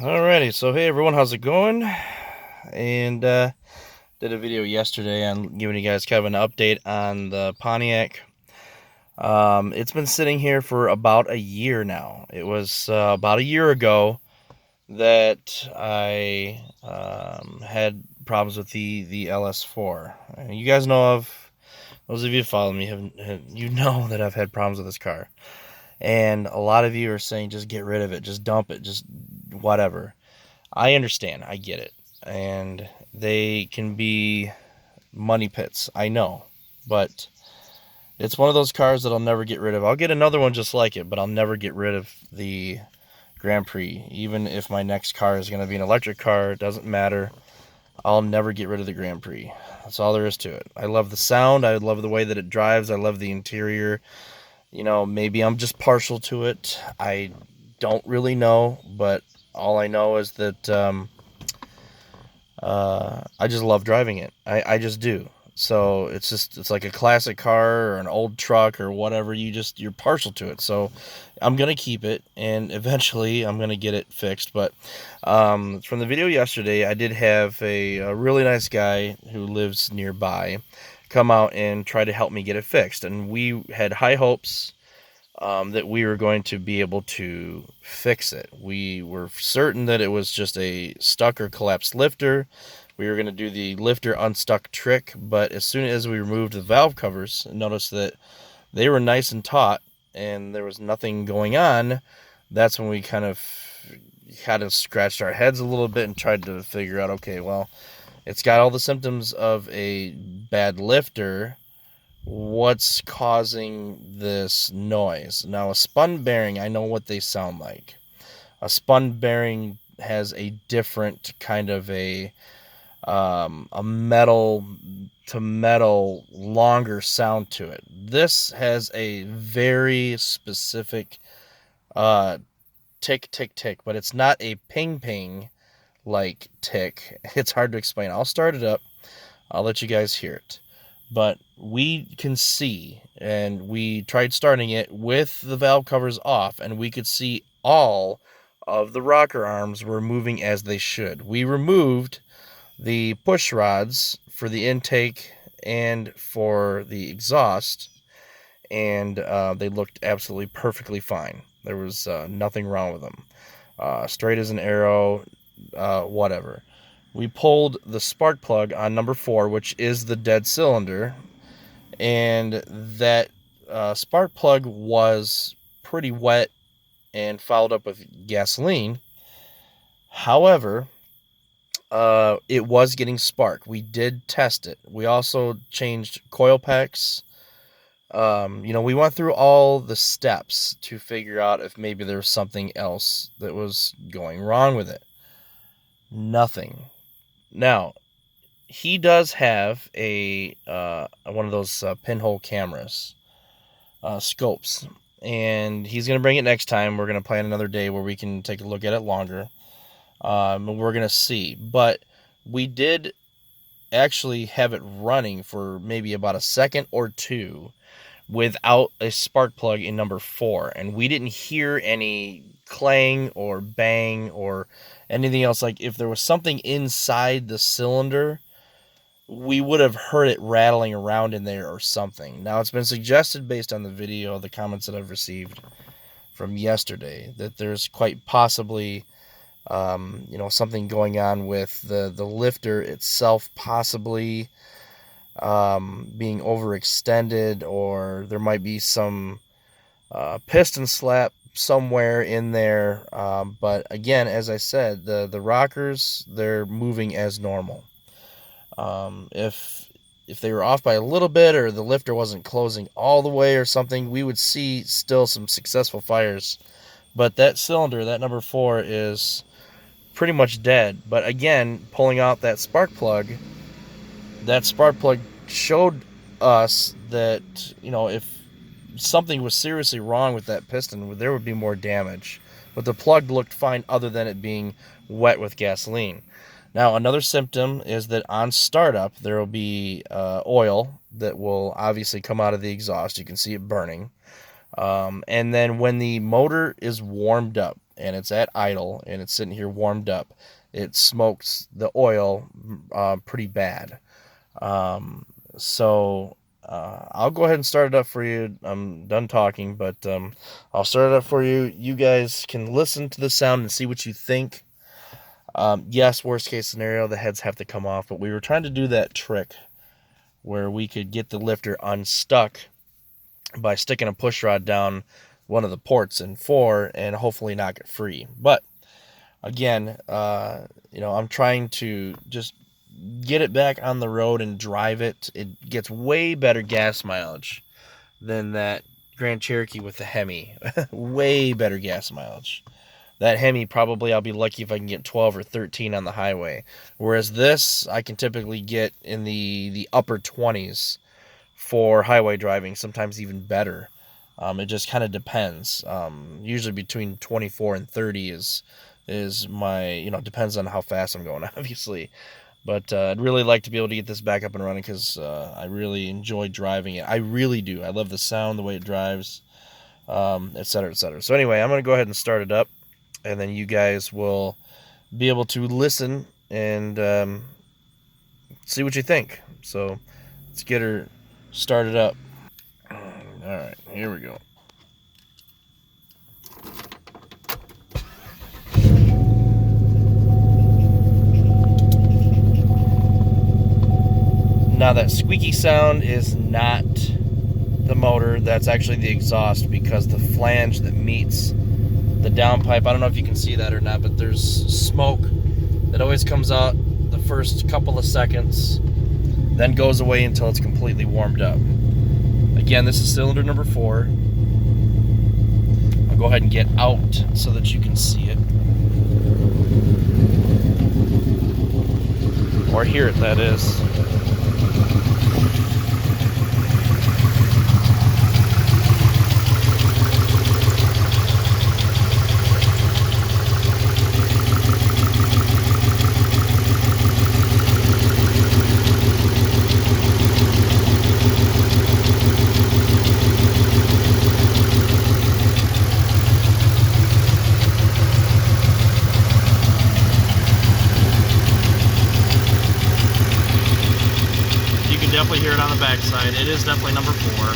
Alrighty, so hey everyone, how's it going? And did a video yesterday on giving you guys kind of an update on the Pontiac. It's been sitting here for about a year now. It was about a year ago that I had problems with the LS4. And you guys know of those of you who follow me you know that I've had problems with this car. And a lot of you are saying just get rid of it, just dump it, just whatever. I understand. I get it. And they can be money pits. I know. But it's one of those cars that I'll never get rid of. I'll get another one just like it, but I'll never get rid of the Grand Prix. Even if my next car is going to be an electric car, it doesn't matter. I'll never get rid of the Grand Prix. That's all there is to it. I love the sound. I love the way that it drives. I love the interior. You know, maybe I'm just partial to it. I don't really know, but all I know is that I just love driving it. I just do. So it's like a classic car or an old truck or whatever. You're partial to it. So I'm gonna keep it, and eventually I'm gonna get it fixed. But from the video yesterday, I did have a really nice guy who lives nearby come out and try to help me get it fixed, and we had high hopes that we were going to be able to fix it. We were certain that it was just a stuck or collapsed lifter. We were going to do the lifter unstuck trick, but as soon as we removed the valve covers and noticed that they were nice and taut and there was nothing going on, that's when we kind of scratched our heads a little bit and tried to figure out, okay, well, it's got all the symptoms of a bad lifter. What's causing this noise? Now, a spun bearing, I know what they sound like. A spun bearing has a different kind of a metal to metal longer sound to it. This has a very specific uh, tick tick tick, but it's not a ping ping like tick. It's hard to explain. I'll start it up. I'll let you guys hear it. But we can see, and we tried starting it with the valve covers off, and we could see all of the rocker arms were moving as they should. We removed the push rods for the intake and for the exhaust, and they looked absolutely perfectly fine. There was nothing wrong with them. Straight as an arrow, whatever. We pulled the spark plug on number 4, which is the dead cylinder, and that spark plug was pretty wet and followed up with gasoline. However, it was getting spark. We did test it. We also changed coil packs. We went through all the steps to figure out if maybe there was something else that was going wrong with it. Nothing. Now, he does have a one of those pinhole cameras, scopes, and he's gonna bring it next time. We're gonna plan another day where we can take a look at it longer. And we're gonna see, but we did actually have it running for maybe about a second or two without a spark plug in number 4, and we didn't hear any clang or bang or anything else. Like if there was something inside the cylinder, we would have heard it rattling around in there or something. Now, it's been suggested based on the video, the comments that I've received from yesterday, that there's quite possibly, something going on with the lifter itself, possibly being overextended, or there might be some piston slap somewhere in there. But again, as I said, the rockers, they're moving as normal. If they were off by a little bit, or the lifter wasn't closing all the way or something, we would see still some successful fires. But that cylinder, that number 4, is pretty much dead. But again, pulling out that spark plug showed us that, if something was seriously wrong with that piston, there would be more damage. But the plug looked fine other than it being wet with gasoline. Now, another symptom is that on startup, there will be oil that will obviously come out of the exhaust. You can see it burning. And then when the motor is warmed up, and it's at idle and it's sitting here warmed up, it smokes the oil pretty bad. So I'll go ahead and start it up for you. I'm done talking, but I'll start it up for you. You guys can listen to the sound and see what you think. Yes, worst case scenario, the heads have to come off, but we were trying to do that trick where we could get the lifter unstuck by sticking a push rod down one of the ports in 4 and hopefully knock it free. But again, I'm trying to just get it back on the road and drive it. It gets way better gas mileage than that Grand Cherokee with the Hemi. Way better gas mileage. That Hemi, probably I'll be lucky if I can get 12 or 13 on the highway. Whereas this, I can typically get in the upper 20s for highway driving, sometimes even better. It just kind of depends. Usually between 24 and 30 is my, depends on how fast I'm going, obviously. But I'd really like to be able to get this back up and running because I really enjoy driving it. I really do. I love the sound, the way it drives, et cetera, et cetera. So anyway, I'm going to go ahead and start it up, and then you guys will be able to listen and see what you think. So let's get her started up. All right, here we go. Now that squeaky sound is not the motor, that's actually the exhaust, because the flange that meets the downpipe, I don't know if you can see that or not, but there's smoke that always comes out the first couple of seconds, then goes away until it's completely warmed up. Again, this is cylinder number 4. I'll go ahead and get out so that you can see it. Or hear it, that is. Definitely hear it on the backside. It is definitely number 4.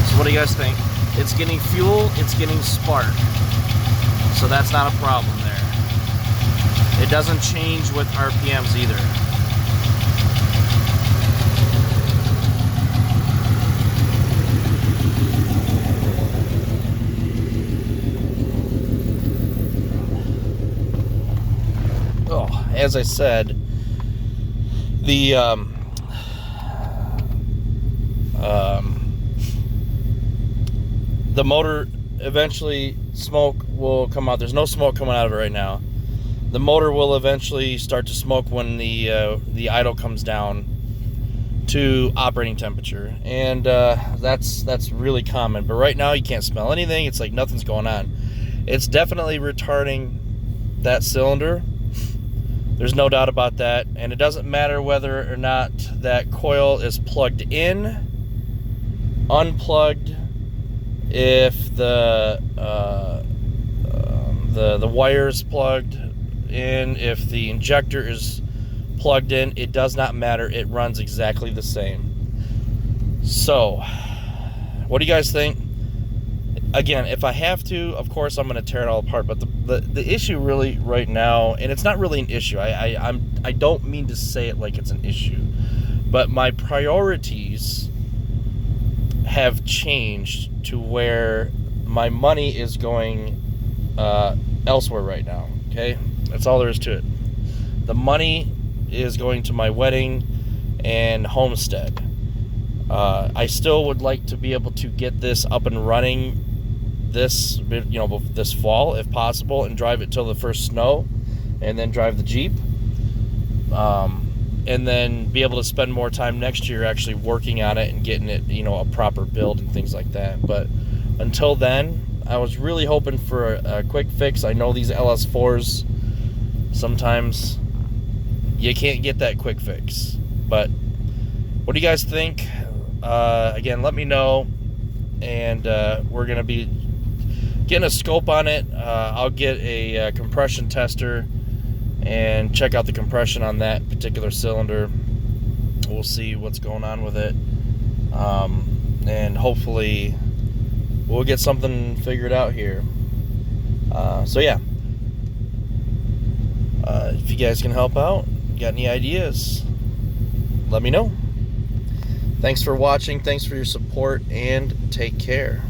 So what do you guys think? It's getting fuel, it's getting spark. So that's not a problem there. It doesn't change with RPMs either. Oh, as I said, the motor, eventually smoke will come out. There's no smoke coming out of it right now. The motor will eventually start to smoke when the idle comes down to operating temperature, and that's really common. But right now you can't smell anything. It's like nothing's going on. It's definitely retarding that cylinder. There's no doubt about that, and it doesn't matter whether or not that coil is plugged in, unplugged, if the wire's plugged in, if the injector is plugged in, it does not matter. It runs exactly the same. So, what do you guys think? Again, if I have to, of course I'm going to tear it all apart. But the issue really right now, and it's not really an issue. I don't mean to say it like it's an issue, but my priorities have changed to where my money is going elsewhere right now. Okay, that's all there is to it. The money is going to my wedding and homestead. I still would like to be able to get this up and running this fall if possible, and drive it till the first snow, and then drive the Jeep. and then be able to spend more time next year actually working on it and getting it, a proper build and things like that. But until then, I was really hoping for a quick fix. I know these LS4s, sometimes you can't get that quick fix. But what do you guys think? Again, let me know. And we're going to be getting a scope on it. I'll get a compression tester and check out the compression on that particular cylinder. We'll see what's going on with it. And hopefully we'll get something figured out here. So yeah. If you guys can help out, got any ideas, let me know. Thanks for watching. Thanks for your support, and take care.